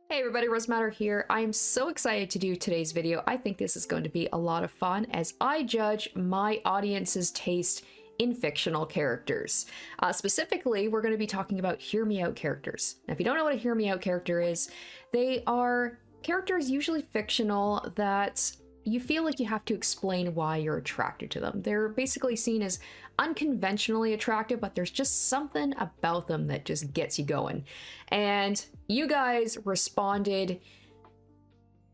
Hey everybody, Rosematter here. I'm so excited to do today's video. I think this is going to be a lot of fun as I judge my audience's taste in fictional characters. Specifically, we're going to be talking about Hear Me Out characters. Now, if you don't know what a Hear Me Out character is, they are characters usually fictional that you feel like you have to explain why you're attracted to them. They're basically seen as unconventionally attractive, but there's just something about them that just gets you going. And you guys responded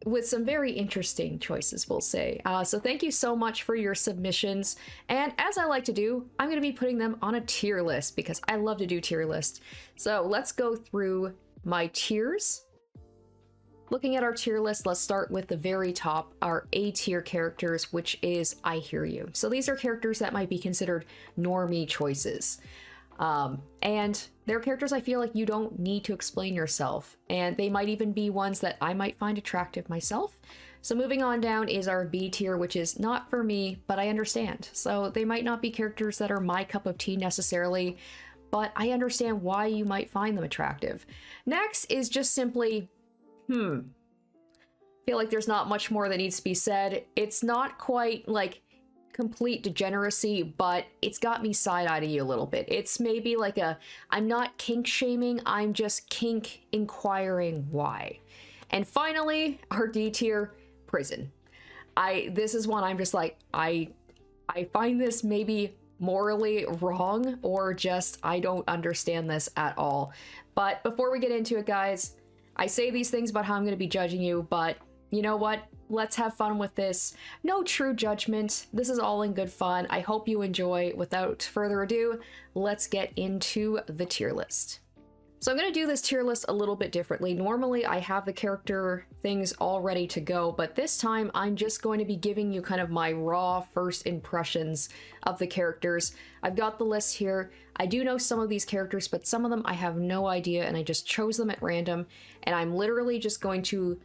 with some very interesting choices, we'll say. So thank you so much for your submissions. And as I like to do, I'm going to be putting them on a tier list because I love to do tier lists. So let's go through my tiers. Looking at our tier list, let's start with the very top, our A tier characters, which is I Hear You. So these are characters that might be considered normie choices. And they're characters I feel like you don't need to explain yourself, and they might even be ones that I might find attractive myself. So moving on down is our B tier, which is not for me, but I understand. So they might not be characters that are my cup of tea necessarily, but I understand why you might find them attractive. Next is just simply, feel like there's not much more that needs to be said. It's not quite like complete degeneracy, but it's got me side-eyeing you a little bit. It's maybe like I'm not kink shaming, I'm just kink inquiring why. And finally, our D tier, prison. This is one I'm just like, I find this maybe morally wrong, or just I don't understand this at all. But before we get into it, guys, I say these things about how I'm going to be judging you, but you know what? Let's have fun with this. No true judgment. This is all in good fun. I hope you enjoy. Without further ado, let's get into the tier list. So I'm going to do this tier list a little bit differently. Normally I have the character things all ready to go, but this time I'm just going to be giving you kind of my raw first impressions of the characters. I've got the list here. I do know some of these characters, but some of them I have no idea, and I just chose them at random, and I'm literally just going to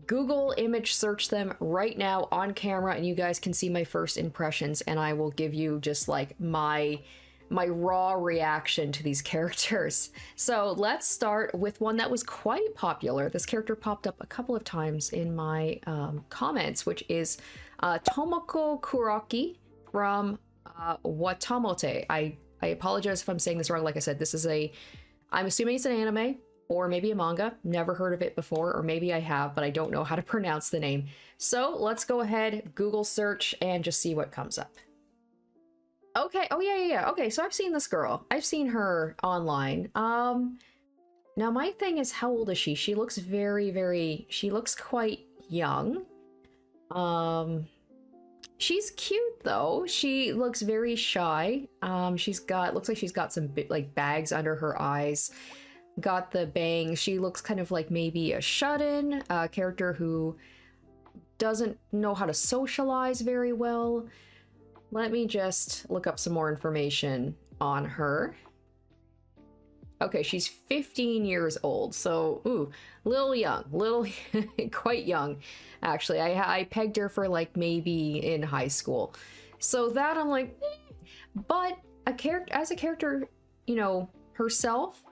Google image search them right now on camera, and you guys can see my first impressions, and I will give you just like my raw reaction to these characters. So let's start with one that was quite popular. This character popped up a couple of times in my comments, which is Tomoko Kuroki from Watamote. I apologize if I'm saying this wrong. Like I said, this is I'm assuming it's an anime, or maybe a manga. Never heard of it before, or maybe I have, but I don't know how to pronounce the name. So let's go ahead, Google search, and just see what comes up. Okay, oh yeah. Okay, so I've seen this girl. I've seen her online. Now my thing is, how old is she? She looks she looks quite young. She's cute though. She looks very shy. Looks like she's got some like bags under her eyes. Got the bangs. She looks kind of like maybe a shut-in, character who doesn't know how to socialize very well. Let me just look up some more information on her. Okay, she's 15 years old, so ooh, little young, quite young, actually. I pegged her for like maybe in high school. So that I'm like, but as a character, you know, herself,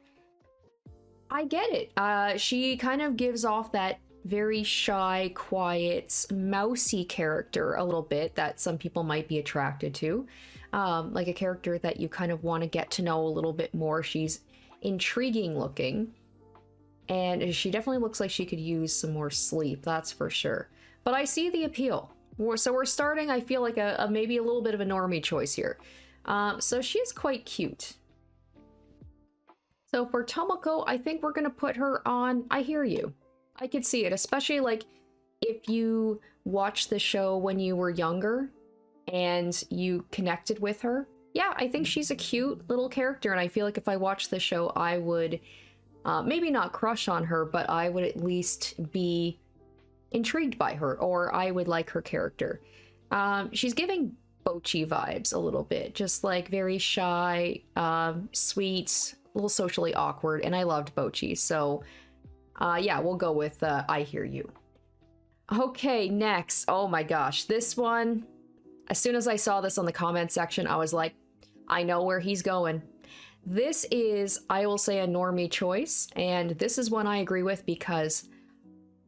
I get it. She kind of gives off that very shy, quiet, mousy character a little bit that some people might be attracted to. Like a character that you kind of want to get to know a little bit more. She's intriguing looking, and she definitely looks like she could use some more sleep, that's for sure. But I see the appeal. So we're starting, I feel like maybe a little bit of a normie choice here. So she's quite cute. So for Tomoko, I think we're gonna put her on I Hear You. I could see it, especially like if you watched the show when you were younger and you connected with her. Yeah, I think she's a cute little character, and I feel like if I watched the show, I would maybe not crush on her, but I would at least be intrigued by her, or I would like her character. She's giving Bochi vibes a little bit, just like very shy, sweet, a little socially awkward, and I loved Bochi, so yeah, we'll go with I Hear You. Okay, next. Oh my gosh, this one, as soon as I saw this on the comment section, I was like, I know where he's going. This is, I will say, a normie choice, and this is one I agree with because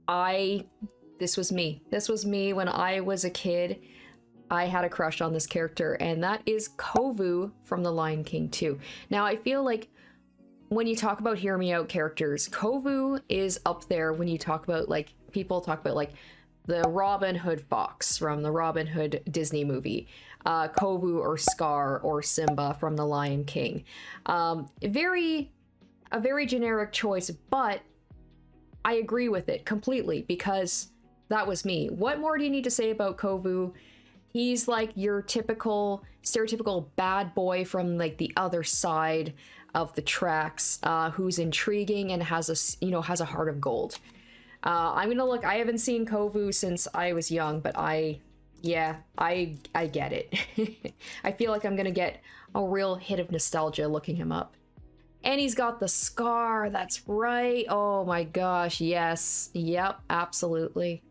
this was me. This was me when I was a kid. I had a crush on this character, and that is Kovu from The Lion King 2. Now, I feel like when you talk about Hear Me Out characters, Kovu is up there when you talk about, like, people talk about, like, the Robin Hood fox from the Robin Hood Disney movie, Kovu or Scar or Simba from The Lion King. A very generic choice, but I agree with it completely because that was me. What more do you need to say about Kovu? He's like your typical, stereotypical bad boy from like the other side of the tracks, who's intriguing and has a heart of gold. I'm gonna look. I haven't seen Kovu since I was young, but I get it. I feel like I'm gonna get a real hit of nostalgia looking him up. And he's got the scar. That's right. Oh my gosh. Yes. Yep. Absolutely.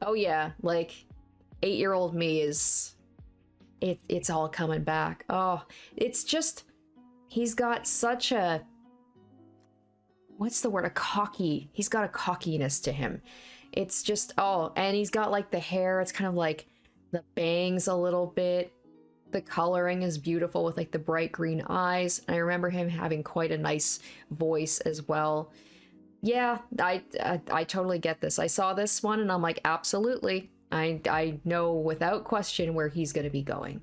Oh yeah. Like 8-year-old me is. It's all coming back. Oh, it's just. He's got such a. What's the word? He's got a cockiness to him. It's just, oh, and he's got like the hair. It's kind of like the bangs a little bit. The coloring is beautiful with like the bright green eyes. And I remember him having quite a nice voice as well. Yeah, I totally get this. I saw this one and I'm like, absolutely. I know without question where he's going to be going.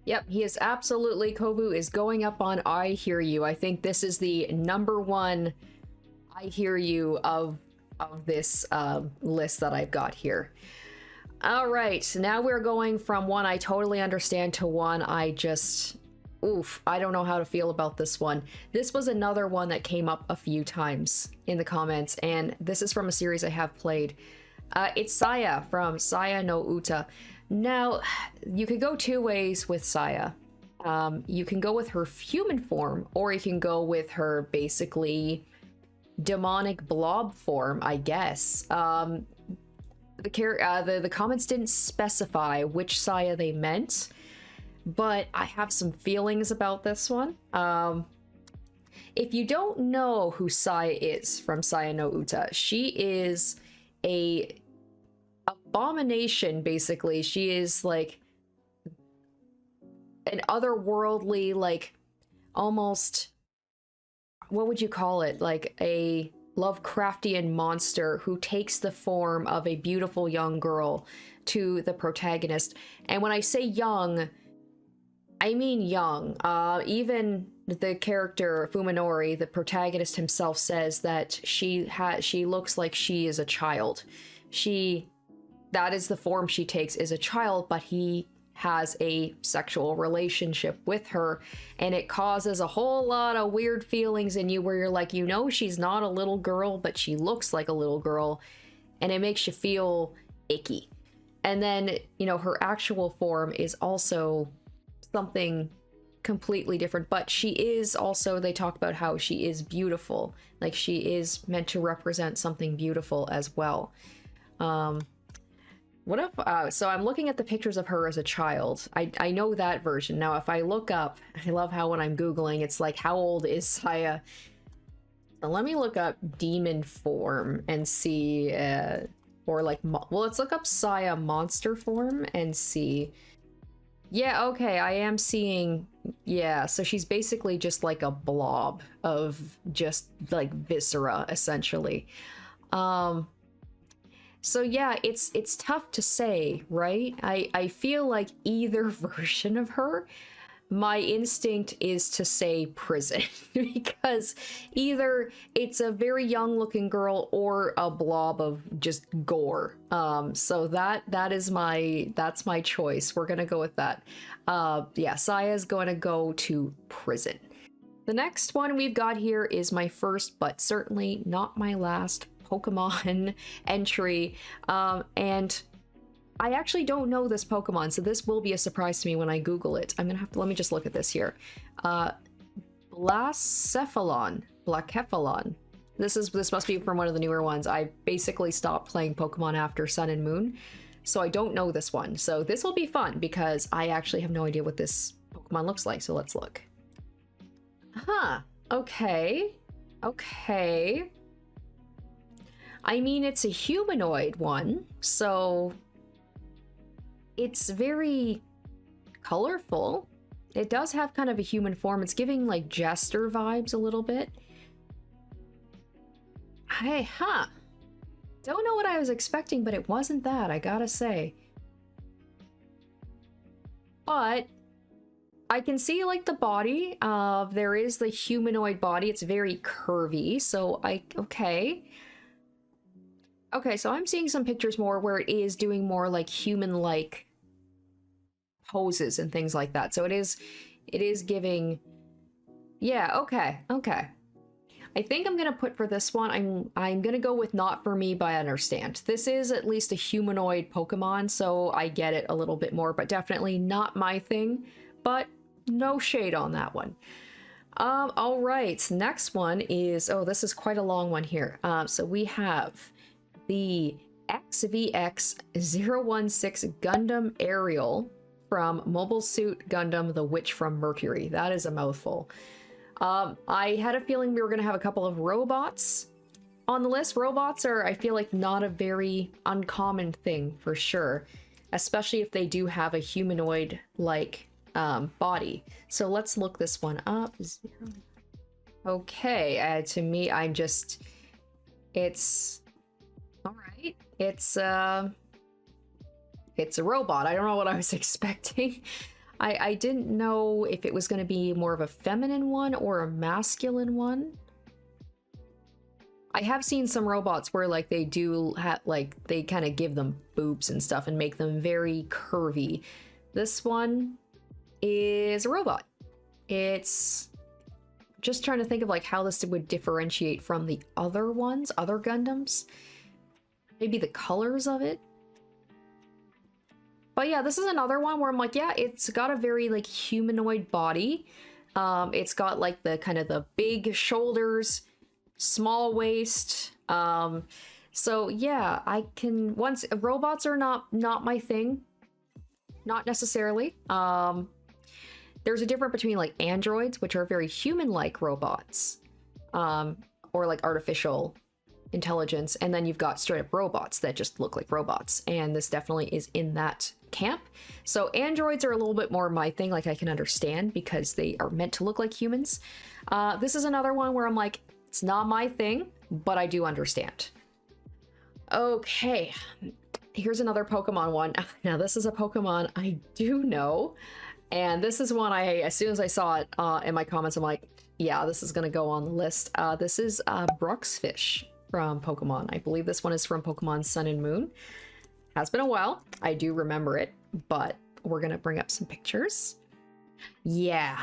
Yep, he is absolutely, Kovu is going up on I Hear You. I think this is the #1 I Hear You of this list that I've got here. All right, so now we're going from one I totally understand to one I just, oof, I don't know how to feel about this one. This was another one that came up a few times in the comments, and this is from a series I have played. It's Saya from Saya no Uta. Now, you could go two ways with Saya. You can go with her human form, or you can go with her basically demonic blob form, I guess. The comments didn't specify which Saya they meant, but I have some feelings about this one. If you don't know who Saya is from Saya no Uta, she is a abomination, basically. She is like an otherworldly, like almost, what would you call it? Like a Lovecraftian monster who takes the form of a beautiful young girl to the protagonist. And when I say young, I mean young. Even the character Fuminori, the protagonist himself, says that she looks like she is a child. That is the form she takes, is a child, but he has a sexual relationship with her, and it causes a whole lot of weird feelings in you where you're like, you know, she's not a little girl, but she looks like a little girl, and it makes you feel icky. And then, you know, her actual form is also something completely different, but she is also, they talk about how she is beautiful, like she is meant to represent something beautiful as well. What if, so I'm looking at the pictures of her as a child. I know that version. Now, if I look up, I love how when I'm Googling, it's like, how old is Saya? So let me look up demon form and see, or like, well, let's look up Saya monster form and see. Yeah, okay, I am seeing, yeah, so she's basically just like a blob of just like viscera, essentially. So yeah, it's tough to say, right? I feel like either version of her, my instinct is to say prison because either it's a very young looking girl or a blob of just gore. So that's my choice. We're gonna go with that. Yeah, Saya's going to go to prison. The next one we've got here is my first, but certainly not my last Pokemon entry, and I actually don't know this Pokemon, so this will be a surprise to me when I Google it. I'm gonna have to, let me just look at this here. Blacephalon. This must be from one of the newer ones. I basically stopped playing Pokemon after Sun and Moon, so I don't know this one. So this will be fun because I actually have no idea what this Pokemon looks like, so let's look. Huh. Okay. Okay. I mean, it's a humanoid one, so it's very colorful. It does have kind of a human form. It's giving like jester vibes a little bit. Hey, huh. Don't know what I was expecting, but it wasn't that, I gotta say. But I can see like the body. There is the humanoid body. It's very curvy, so okay. Okay, so I'm seeing some pictures more where it is doing more like human-like poses and things like that. So it is giving, yeah, okay. I think I'm gonna put for this one, I'm gonna go with not for me, but I understand. This is at least a humanoid Pokemon, so I get it a little bit more, but definitely not my thing. But no shade on that one. All right, next one is, oh, this is quite a long one here. So we have the XVX-016 Gundam Aerial from Mobile Suit Gundam The Witch from Mercury. That is a mouthful. I had a feeling we were going to have a couple of robots on the list. Robots are, I feel like, not a very uncommon thing for sure, especially if they do have a humanoid-like body. So let's look this one up. Okay, to me, it's all right. It's a robot. I don't know what I was expecting. I didn't know if it was going to be more of a feminine one or a masculine one. I have seen some robots where like they do have like they kind of give them boobs and stuff and make them very curvy. This one is a robot. It's just trying to think of like how this would differentiate from the other ones, other Gundams. Maybe the colors of it. But yeah, this is another one where I'm like, yeah, it's got a very like humanoid body. It's got like the kind of the big shoulders, small waist. So yeah, I can robots are not my thing. Not necessarily. There's a difference between like androids, which are very human-like robots, or like artificial intelligence, and then you've got straight up robots that just look like robots, and this definitely is in that camp. So androids are a little bit more my thing, like I can understand because they are meant to look like humans. This is another one where I'm like, it's not my thing, but I do understand. Okay, here's another Pokemon one. Now this is a Pokemon I do know, and this is one as soon as I saw it in my comments, I'm like, yeah, this is gonna go on the list. This is Bruxish from Pokemon. I believe this one is from Pokemon Sun and Moon. Has been a while. I do remember it, but we're gonna bring up some pictures. Yeah.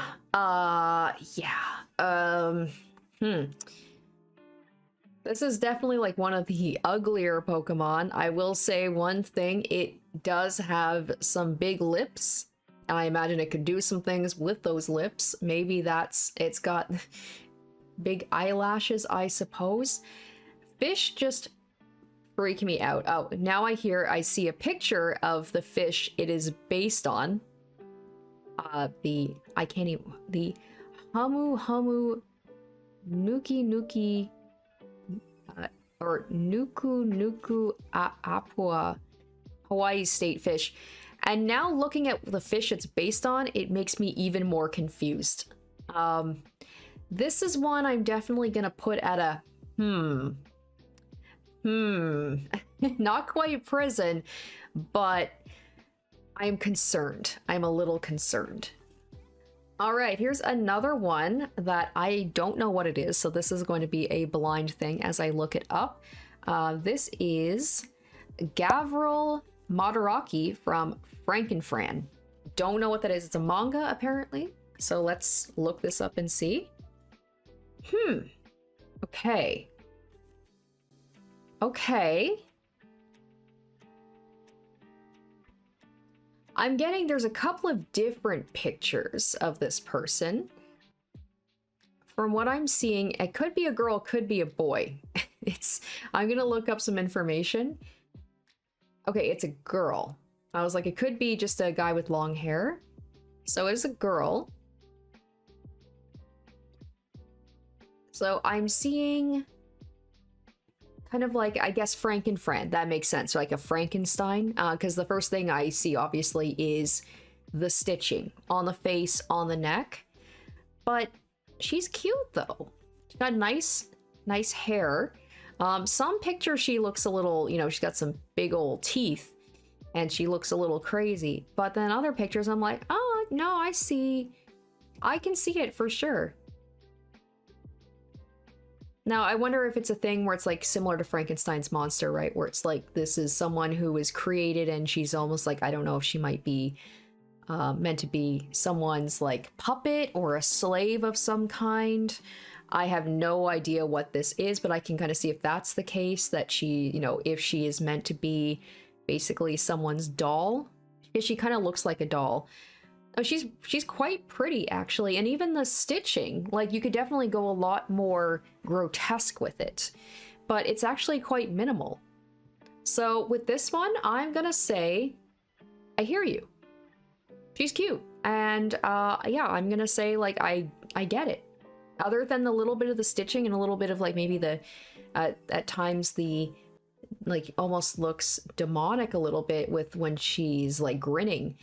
This is definitely like one of the uglier Pokemon. I will say one thing, it does have some big lips. I imagine it could do some things with those lips. Maybe it's got big eyelashes, I suppose. Fish just freak me out. Oh, now I see a picture of the fish it is based on. The Hamu Nuki or Nuku Apua Hawaii state fish. And now looking at the fish it's based on, it makes me even more confused. This is one I'm definitely gonna put at a not quite prison, but I'm concerned. I'm a little concerned. All right, here's another one that I don't know what it is, so this is going to be a blind thing as I look it up. This is Gavrill Madaraki from Frankenfran. Don't know what that is. It's a manga, apparently. So let's look this up and see. Okay. Okay. I'm getting, there's a couple of different pictures of this person. From what I'm seeing, it could be a girl, could be a boy. I'm gonna look up some information. Okay, it's a girl. I was like, it could be just a guy with long hair. So it is a girl. So I'm seeing kind of like, I guess, Frankenfran. That makes sense. Like a Frankenstein. Because the first thing I see, obviously, is the stitching on the face, on the neck. But she's cute, though. She's got nice hair. Some pictures she looks a little, you know, she's got some big old teeth. And she looks a little crazy. But then other pictures, I'm like, oh, no, I can see it for sure. Now, I wonder if it's a thing where it's like similar to Frankenstein's monster, right? Where it's like, this is someone who was created and she's almost like, I don't know if she might be meant to be someone's like puppet or a slave of some kind. I have no idea what this is, but I can kind of see if that's the case, that she, you know, if she is meant to be basically someone's doll. Because she kind of looks like a doll. Oh, she's quite pretty, actually, and even the stitching, like, you could definitely go a lot more grotesque with it, but it's actually quite minimal. So with this one, I'm gonna say, I hear you. She's cute, and yeah, I'm gonna say, like, I get it. Other than the little bit of the stitching and a little bit of, like, maybe the, at times the, like, almost looks demonic a little bit with when she's, like, grinning.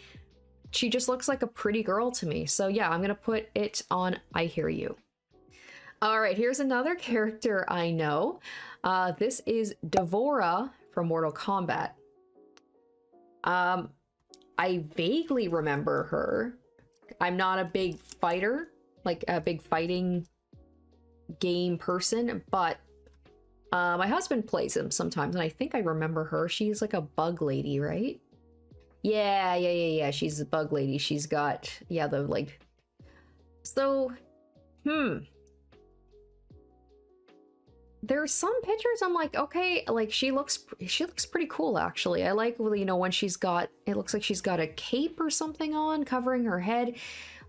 She just looks like a pretty girl to me. So yeah, I'm gonna put it on I Hear You. All right, here's another character I know. This is Devora from Mortal Kombat. I vaguely remember her. I'm not a big fighter, like a big fighting game person, but my husband plays him sometimes, and I think I remember her. She's like a bug lady, right? Yeah. She's a bug lady. She's got, yeah, the, like... So, there's some pictures I'm like, okay, like, she looks pretty cool, actually. I like, you know, when she's got... It looks like she's got a cape or something on, covering her head.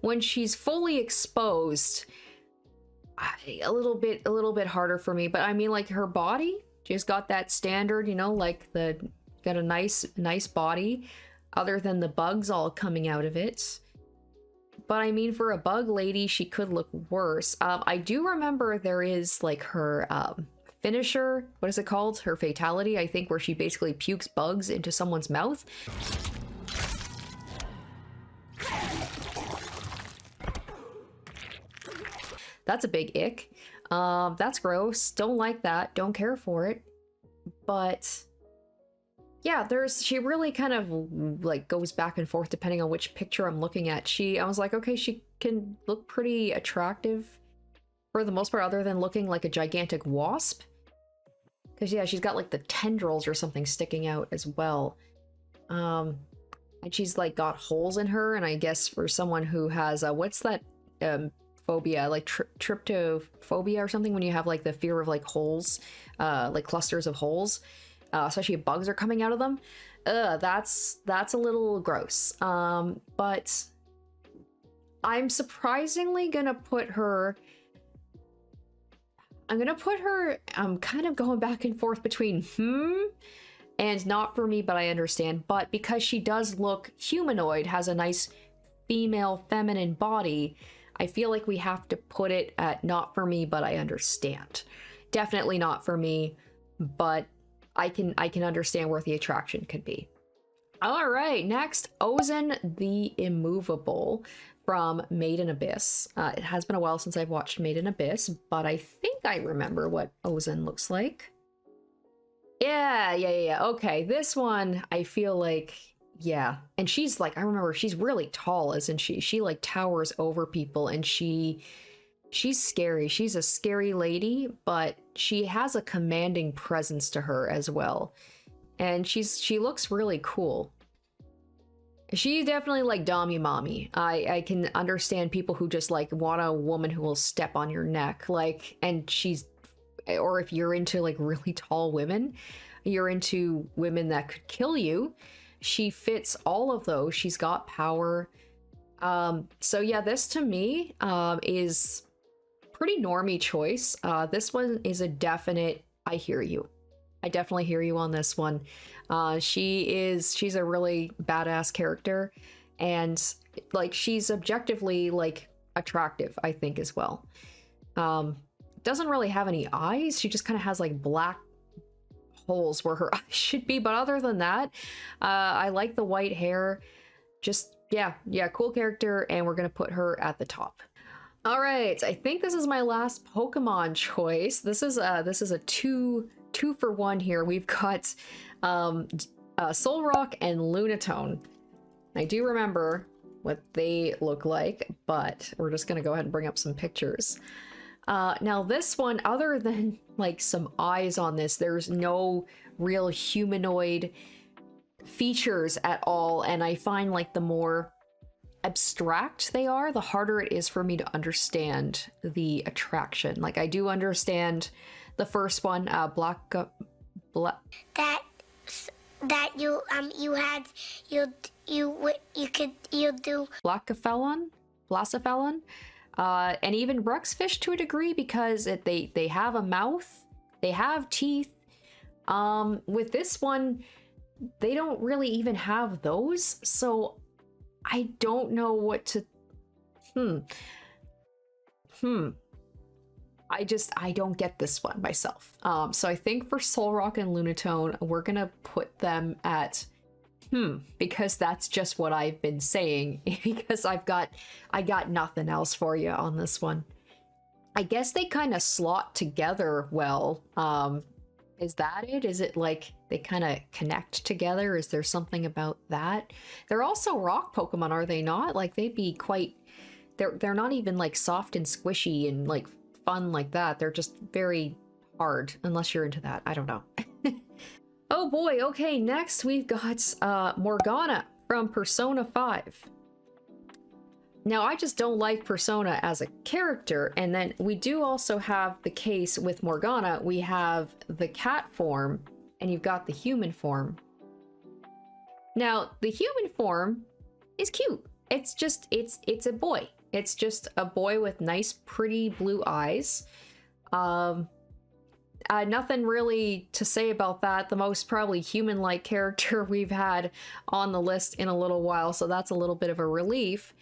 When she's fully exposed, a little bit harder for me. But I mean, like, her body, she's got that standard, you know, like, got a nice body. Other than the bugs all coming out of it. But I mean, for a bug lady, she could look worse. I do remember there is, like, her finisher, what is it called? Her fatality, I think, where she basically pukes bugs into someone's mouth. That's a big ick. That's gross. Don't like that. Don't care for it. But... yeah, she really kind of, like, goes back and forth depending on which picture I'm looking at. I was like, okay, she can look pretty attractive for the most part, other than looking like a gigantic wasp. Because, yeah, she's got, like, the tendrils or something sticking out as well. And she's, like, got holes in her, and I guess for someone who has, what's that phobia? Like, tryptophobia or something, when you have, like, the fear of, like, holes, like, clusters of holes. Especially if bugs are coming out of them. That's a little gross. But I'm surprisingly gonna put her... I'm kind of going back and forth between and not for me, but I understand. But because she does look humanoid, has a nice female feminine body, I feel like we have to put it at not for me, but I understand. Definitely not for me, but I can understand where the attraction could be. All right, next, Ozen the Immovable from Made in Abyss. It has been a while since I've watched Made in Abyss, but I think I remember what Ozen looks like. Yeah. Okay, this one, I feel like, yeah. And she's like, I remember she's really tall, isn't she? She like towers over people, and she's scary. She's a scary lady, but she has a commanding presence to her as well. And she looks really cool. She's definitely like Dommy Mommy. I can understand people who just like want a woman who will step on your neck. Like, and or if you're into like really tall women, you're into women that could kill you. She fits all of those. She's got power. So yeah, this to me is pretty normie choice. This one is a definite I hear you. I definitely hear you on this one. She's a really badass character, and like she's objectively like attractive, I think, as well. doesn't really have any eyes. She just kind of has like black holes where her eyes should be, but other than that, I like the white hair. Just yeah, cool character, and we're gonna put her at the top. All right, I think this is my last Pokemon choice. This is a two for one here. We've got Solrock and Lunatone. I do remember what they look like, but we're just gonna go ahead and bring up some pictures. Now this one, other than like some eyes on this, there's no real humanoid features at all, and I find like the more abstract they are, the harder it is for me to understand the attraction. Like I do understand the first one, that you do Blacephalon, and even Bruxish to a degree, because they have a mouth, they have teeth. With this one, they don't really even have those, so I don't know what to. I don't get this one myself. So I think for Solrock and Lunatone, we're gonna put them at because that's just what I've been saying, because I got nothing else for you on this one. I guess they kind of slot together well. Is that it? Is it like they kind of connect together? Is there something about that? They're also rock Pokemon, are they not? Like they'd be quite, they're not even like soft and squishy and like fun like that. They're just very hard, unless you're into that. I don't know. Oh boy, okay, next we've got Morgana from Persona 5. Now, I just don't like Persona as a character, and then we do also have the case with Morgana. We have the cat form, and you've got the human form. Now, the human form is cute. It's just, it's a boy. It's just a boy with nice, pretty blue eyes. Nothing really to say about that. The most probably human-like character we've had on the list in a little while, so that's a little bit of a relief.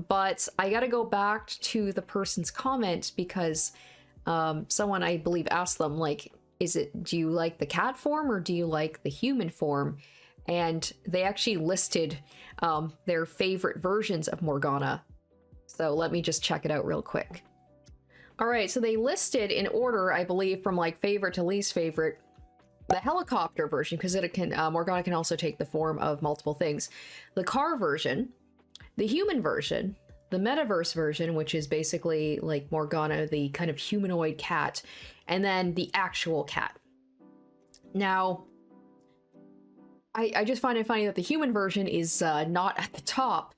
But I gotta go back to the person's comment because someone, I believe, asked them, like, do you like the cat form or do you like the human form? And they actually listed their favorite versions of Morgana. So let me just check it out real quick. All right, so they listed in order, I believe, from like favorite to least favorite, the helicopter version, because Morgana can also take the form of multiple things. The car version, the human version, the metaverse version, which is basically like Morgana, the kind of humanoid cat, and then the actual cat. Now, I just find it funny that the human version is not at the top.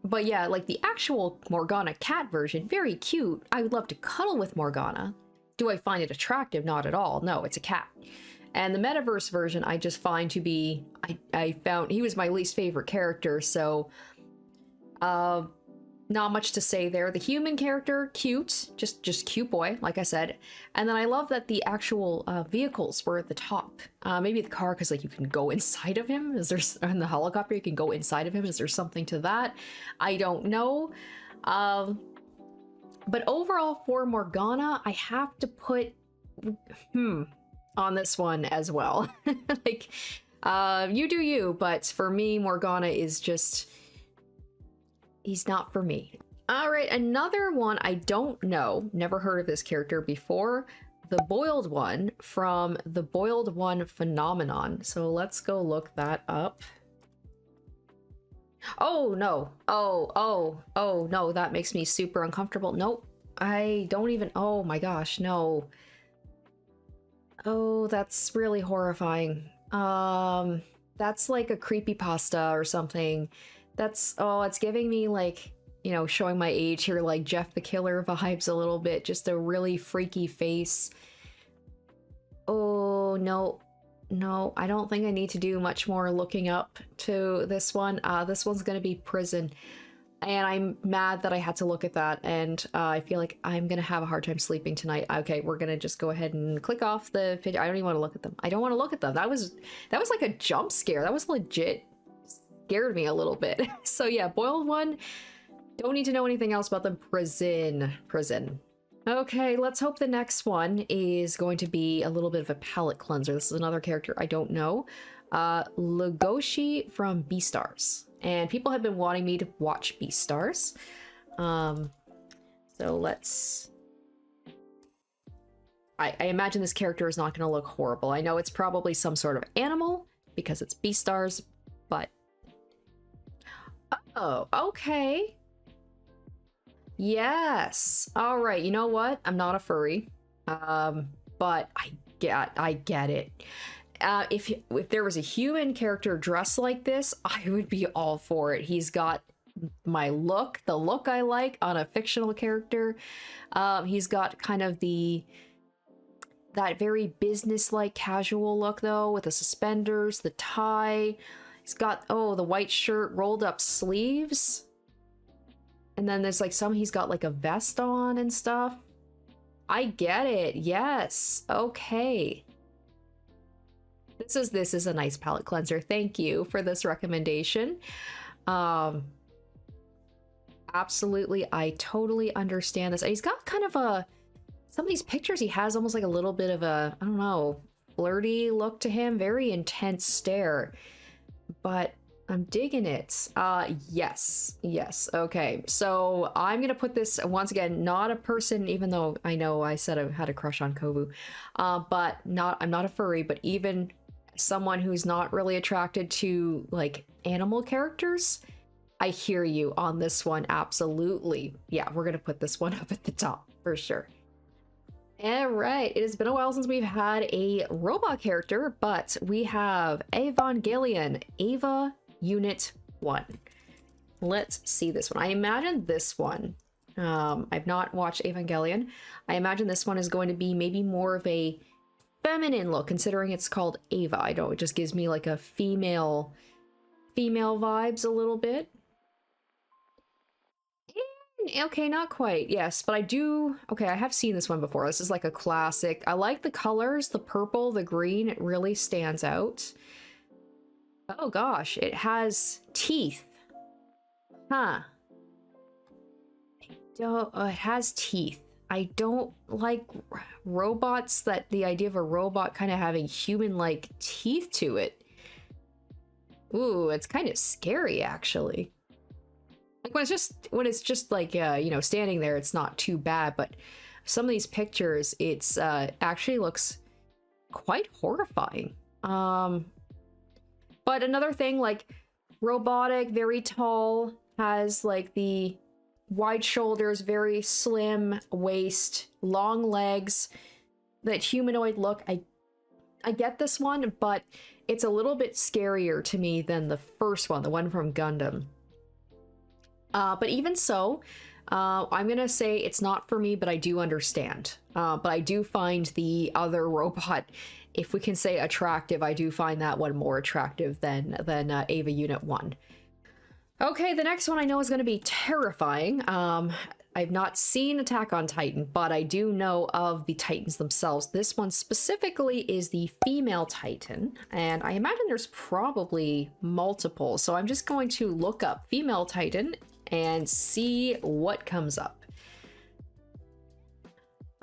But yeah, like the actual Morgana cat version, very cute. I would love to cuddle with Morgana. Do I find it attractive? Not at all. No, it's a cat. And the metaverse version, I just find to be, I found he was my least favorite character, so not much to say there. The human character, cute, just cute boy, like I said. And then I love that the actual vehicles were at the top. Maybe the car, because like you can go inside of him. Is there, and the helicopter, you can go inside of him. Is there something to that? I don't know. But overall for Morgana, I have to put on this one as well. Like, you do you, but for me, Morgana is just, he's not for me. All right, another one I don't know, never heard of this character before, the Boiled One from the Boiled One Phenomenon. So let's go look that up. Oh no, oh no, that makes me super uncomfortable. Nope, I don't even, oh my gosh, no. Oh, that's really horrifying. That's like a creepypasta or something. That's, oh, it's giving me like, you know, showing my age here, like Jeff the Killer vibes a little bit. Just a really freaky face. Oh, no. No, I don't think I need to do much more looking up to this one. This one's gonna be Prison. And I'm mad that I had to look at that, and I feel like I'm gonna have a hard time sleeping tonight. Okay, we're gonna just go ahead and click off the picture. I don't even want to look at them. I don't want to look at them. That was like a jump scare. That was legit. Scared me a little bit. So yeah, Boiled One. Don't need to know anything else about them. Prison. Okay, let's hope the next one is going to be a little bit of a palette cleanser. This is another character I don't know. Legoshi from Beastars. And people have been wanting me to watch Beastars. So let's... I imagine this character is not going to look horrible. I know it's probably some sort of animal because it's Beastars, but... Oh, okay. Yes. All right. You know what? I'm not a furry, but I get it. If there was a human character dressed like this, I would be all for it. He's got my look, the look I like on a fictional character. He's got kind of that very business-like casual look though, with the suspenders, the tie. He's got the white shirt, rolled up sleeves. And then there's like he's got like a vest on and stuff. I get it. Yes. Okay. This is a nice palette cleanser. Thank you for this recommendation. Absolutely. I totally understand this. He's got kind of some of these pictures he has almost like a little bit of a, I don't know, flirty look to him. Very intense stare. But I'm digging it. Yes. Okay, so I'm gonna put this once again, not a person, even though I know I said I had a crush on Kovu, but I'm not a furry, but even someone who's not really attracted to like animal characters, I hear you on this one. Absolutely. Yeah, we're gonna put this one up at the top for sure. All right, it has been a while since we've had a robot character, but we have Evangelion, Eva Unit 1. Let's see this one. I imagine this one, I've not watched Evangelion. I imagine this one is going to be maybe more of a feminine look, considering it's called Eva. I don't, it just gives me like a female vibes a little bit. Okay, not quite, yes, but I do... Okay, I have seen this one before. This is like a classic. I like the colors, the purple, the green, it really stands out. Oh gosh, it has teeth. Huh. It has teeth. I don't like robots, the idea of a robot kind of having human-like teeth to it. Ooh, it's kind of scary, actually. Like when it's just like standing there, it's not too bad, but some of these pictures, it's actually looks quite horrifying. But another thing, like robotic, very tall, has like the wide shoulders, very slim waist, long legs, that humanoid look. I get this one, but it's a little bit scarier to me than the first one, the one from Gundam. But even so, I'm gonna say it's not for me, but I do understand. But I do find the other robot, if we can say attractive, I do find that one more attractive than Eva Unit 1. Okay, the next one I know is gonna be terrifying. I've not seen Attack on Titan, but I do know of the Titans themselves. This one specifically is the female Titan, and I imagine there's probably multiple. So I'm just going to look up female Titan and see what comes up.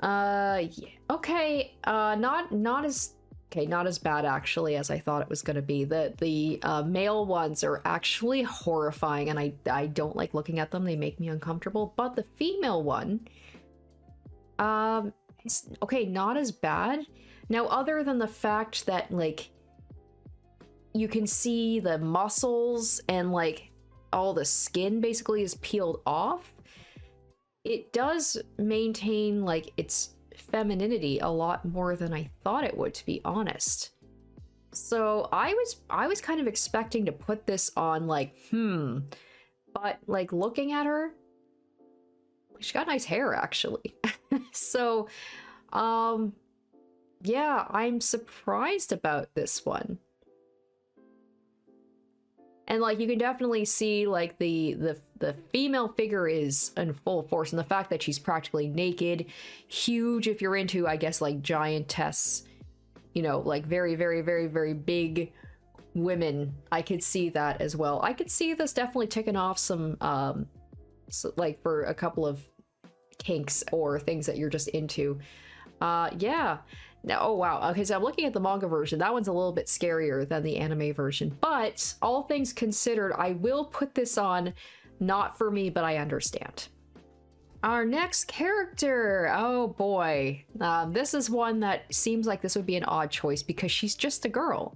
Yeah. Okay, not as bad actually as I thought it was gonna be. The male ones are actually horrifying, and I don't like looking at them. They make me uncomfortable. But the female one, it's okay, not as bad. Now, other than the fact that like you can see the muscles and like all the skin basically is peeled off, it does maintain like its femininity a lot more than I thought it would, to be honest. So I was kind of expecting to put this on like, but like looking at her, she got nice hair actually. So, yeah, I'm surprised about this one. And like you can definitely see like the female figure is in full force, and the fact that she's practically naked, huge if you're into, I guess, like giantess, like very, very, very, very big women. I could see that as well. I could see this definitely ticking off some like for a couple of kinks or things that you're just into. Yeah. Now, oh wow. Okay, so I'm looking at the manga version. That one's a little bit scarier than the anime version. But all things considered, I will put this on. Not for me, but I understand. Our next character. Oh boy. This is one that seems like this would be an odd choice because she's just a girl.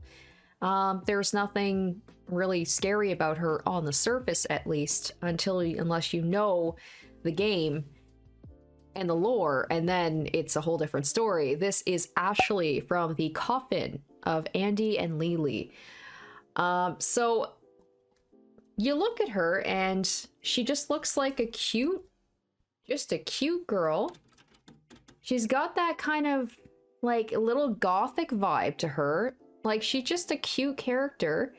There's nothing really scary about her on the surface, at least, unless you know the game and the lore, and then it's a whole different story. This is Ashley from the Coffin of Andy and Lily. So you look at her and she just looks like a cute girl. She's got that kind of like little gothic vibe to her. Like, she's just a cute character.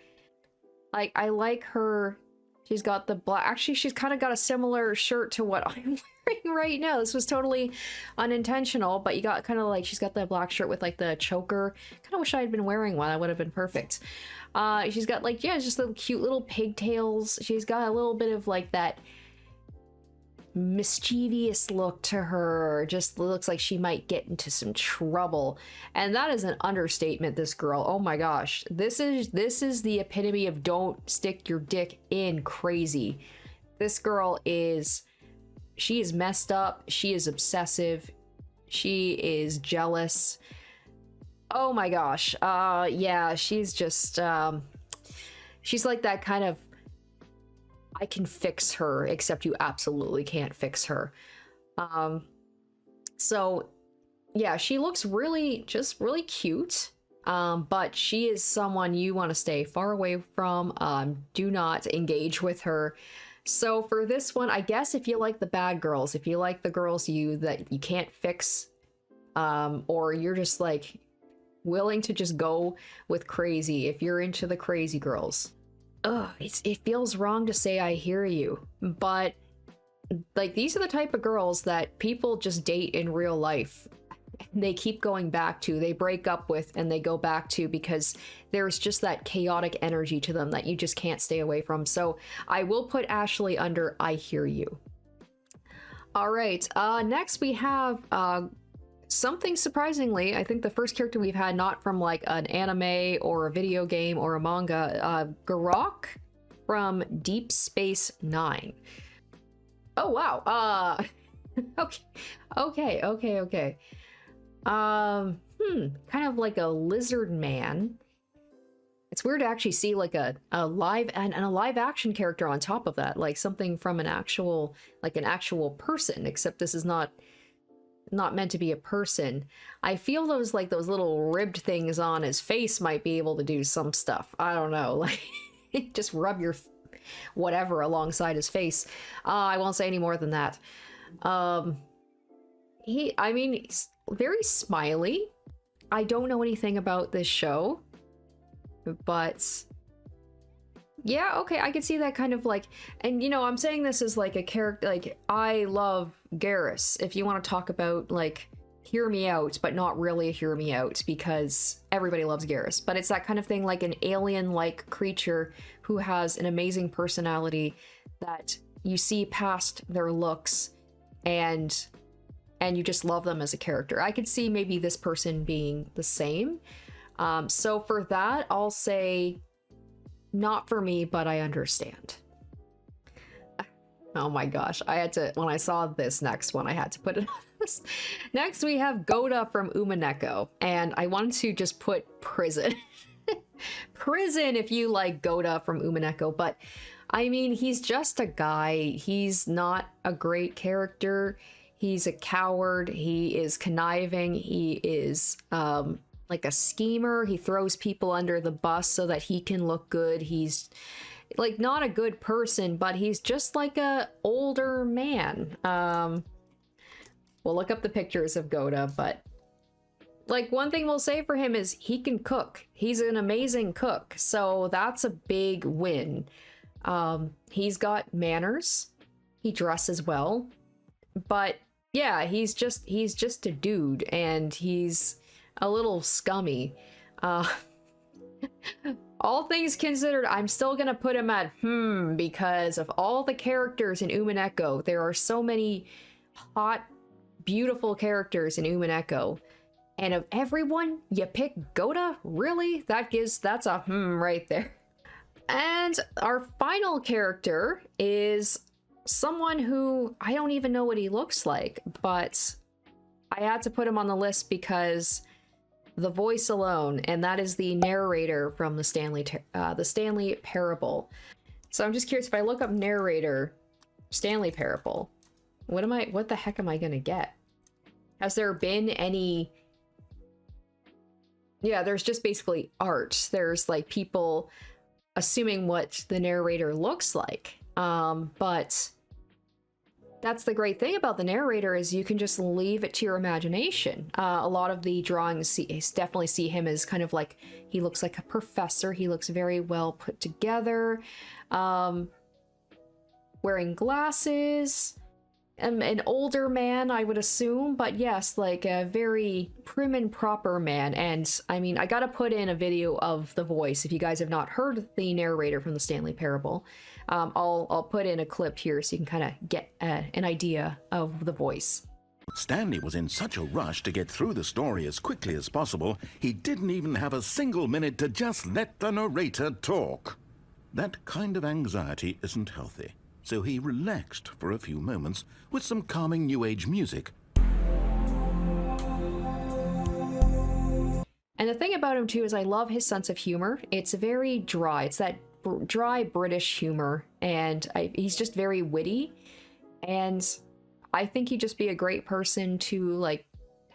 Like, I like her. She's got the black. Actually, she's kind of got a similar shirt to what I'm wearing right now. This was totally unintentional, but you got kind of like, she's got that black shirt with like the choker. Kind of wish I had been wearing one. That would have been perfect. She's got like, yeah, just little cute little pigtails. She's got a little bit of like that mischievous look to her. Just looks like she might get into some trouble, and that is an understatement. This girl, oh my gosh, this is the epitome of don't stick your dick in crazy. This girl she is messed up, she is obsessive, she is jealous. Oh my gosh. Yeah, she's just she's like that kind of, I can fix her, except you absolutely can't fix her. So yeah, she looks really cute. But she is someone you want to stay far away from. Do not engage with her. So for this one, I guess if you like the bad girls, if you like the girls that you can't fix, or you're just like willing to just go with crazy, if you're into the crazy girls. Ugh, it feels wrong to say I hear you, but like, these are the type of girls that people just date in real life. They keep going back to, they break up with, and they go back to, because there's just that chaotic energy to them that you just can't stay away from. So I will put Ashley under I hear you. All right, next we have something surprisingly, I think the first character we've had not from like an anime or a video game or a manga, Garak from Deep Space Nine. Oh wow. Okay. Kind of like a lizard man. It's weird to actually see like a live action character on top of that, like something from an actual person, except this is not meant to be a person. I feel those little ribbed things on his face might be able to do some stuff. I don't know, like just rub your whatever alongside his face. I won't say any more than that. He's very smiley. I don't know anything about this show, but yeah, okay, I could see that kind of like, and I'm saying this as like a character, like I love Garrus, if you want to talk about like hear me out, but not really hear me out, because everybody loves Garrus, but it's that kind of thing, like an alien-like creature who has an amazing personality that you see past their looks, and you just love them as a character. I could see maybe this person being the same. So for that, I'll say not for me, but I understand. Oh my gosh, when I saw this next one, I had to put it on this. Next, we have Gohda from Umineko, and I wanted to just put prison. Prison if you like Gohda from Umineko, but I mean, he's just a guy. He's not a great character. He's a coward. He is conniving. He is like a schemer. He throws people under the bus so that he can look good. He's like not a good person, but he's just like a older man. We'll look up the pictures of Gohda, but like one thing we'll say for him is he can cook. He's an amazing cook, so that's a big win. He's got manners. He dresses well, but yeah, he's just a dude, and he's a little scummy. All things considered, I'm still gonna put him at because of all the characters in Umineko, there are so many hot, beautiful characters in Umineko. And of everyone, you pick Gohda? Really? That's a right there. And our final character is someone who I don't even know what he looks like, but I had to put him on the list because the voice alone, and that is the narrator from the Stanley Parable. So I'm just curious, if I look up narrator, Stanley Parable, what the heck am I gonna get? Has there been any... Yeah, there's just basically art. There's like people assuming what the narrator looks like. But that's the great thing about the narrator, is you can just leave it to your imagination. A lot of the drawings definitely see him as kind of like, he looks like a professor. He looks very well put together. Wearing glasses. An older man, I would assume, but yes, like a very prim and proper man. And I mean, I gotta put in a video of the voice if you guys have not heard the narrator from the Stanley Parable. I'll put in a clip here so you can kind of get an idea of the voice. Stanley was in such a rush to get through the story as quickly as possible, he didn't even have a single minute to just let the narrator talk. That kind of anxiety isn't healthy. So he relaxed for a few moments with some calming New Age music. And the thing about him too is I love his sense of humor. It's very dry. It's that dry British humor, and he's just very witty. And I think he'd just be a great person to like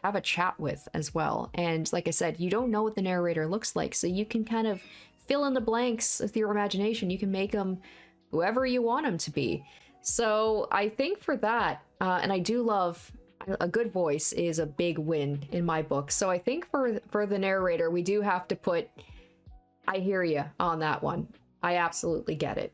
have a chat with as well. And like I said, you don't know what the narrator looks like, so you can kind of fill in the blanks with your imagination. You can make him whoever you want him to be. So I think for that, and I do love a good voice is a big win in my book. So I think for the narrator, we do have to put, I hear you on that one. I absolutely get it.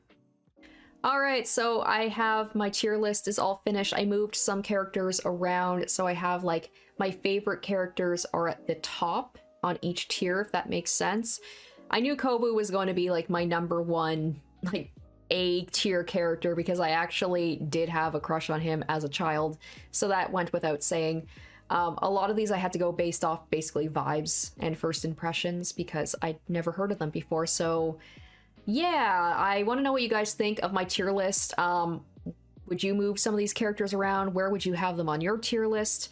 All right, so I have my tier list is all finished. I moved some characters around, so I have like my favorite characters are at the top on each tier, if that makes sense. I knew Kovu was going to be like my number one, like A tier character, because I actually did have a crush on him as a child, so that went without saying. A lot of these I had to go based off basically vibes and first impressions because I'd never heard of them before. So yeah, I want to know what you guys think of my tier list. Would you move some of these characters around? Where would you have them on your tier list?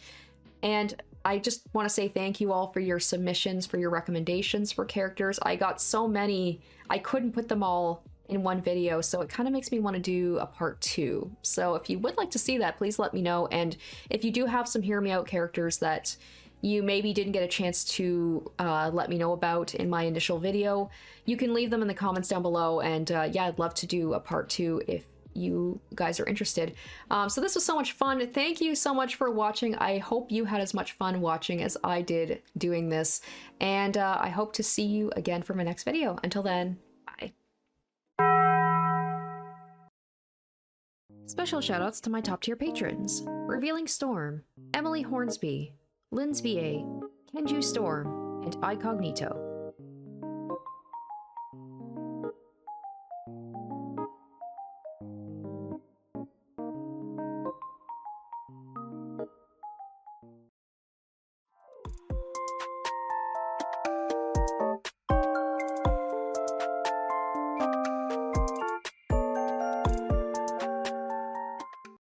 And I just want to say thank you all for your submissions, for your recommendations for characters. I got so many, I couldn't put them all in one video, so it kind of makes me want to do a part 2. So if you would like to see that, please let me know. And if you do have some Hear Me Out characters that you maybe didn't get a chance to let me know about in my initial video, you can leave them in the comments down below. And yeah, I'd love to do a part 2 if you guys are interested. So this was so much fun. Thank you so much for watching. I hope you had as much fun watching as I did doing this. And I hope to see you again for my next video. Until then, bye. Special shoutouts to my top tier patrons: Revealing Storm, Emily Hornsby, Lynn's VA, Kenju Storm, and Icognito.